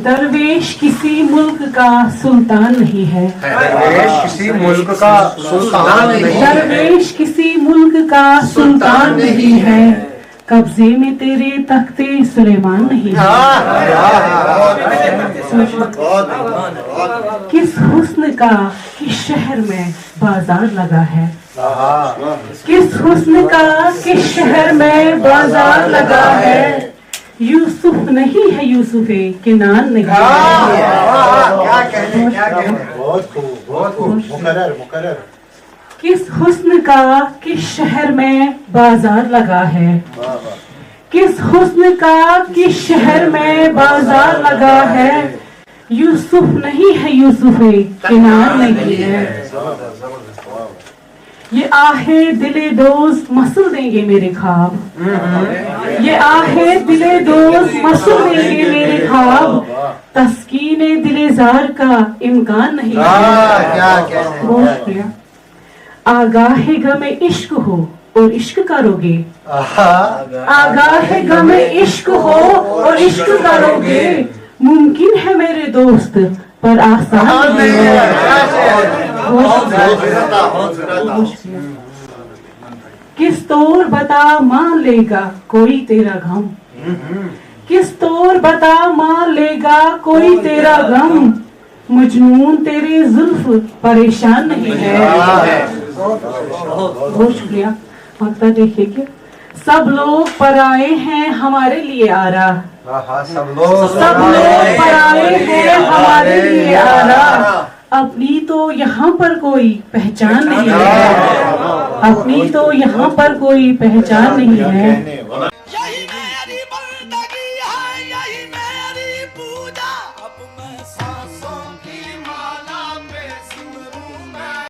درویش کسی ملک کا سلطان نہیں ہے، درویش کسی ملک کا سلطان نہیں ہے، درویش کسی ملک کا سلطان نہیں ہے، قبضے میں تیرے تخت سلیمان نہیں ہے۔ کس حسن کا کس شہر میں بازار لگا ہے، کس حسن کا کس شہر میں بازار لگا ہے، یوسف نہیں ہے یوسف کنان نہیں ہے۔ کس حسن کا کس شہر میں بازار لگا ہے، کس حسن کا کس شہر میں بازار لگا ہے، یوسف نہیں ہے یوسف کنان نہیں ہے۔ یہ آہے دل دوست مسل دیں گے میرے خواب، یہ آہے دل دوست مسل دیں گے میرے خواب، تسکین دل زار کا امکان نہیں ہے۔ بہت شکریہ۔ آگاہ غم عشق ہو اور عشق کرو گے، آگاہ غم عشق ہو اور عشق کرو گے، ممکن ہے میرے دوست پر آسان نہیں ہے۔ کس طور بتا مان لے گا کوئی تیرا غم، کس طور بتا مان لے گا کوئی تیرا غم، مجنون تیرے زلف پریشان نہیں ہے۔ بہت شکریہ۔ مقطع دیکھیے کہ سب لوگ پرائے ہیں ہمارے لیے آرا، سب لوگ پرائے ہیں ہمارے لیے آرا، اپنی تو یہاں پر کوئی پہچان نہیں ہے، اپنی تو یہاں پر کوئی پہچان نہیں ہے۔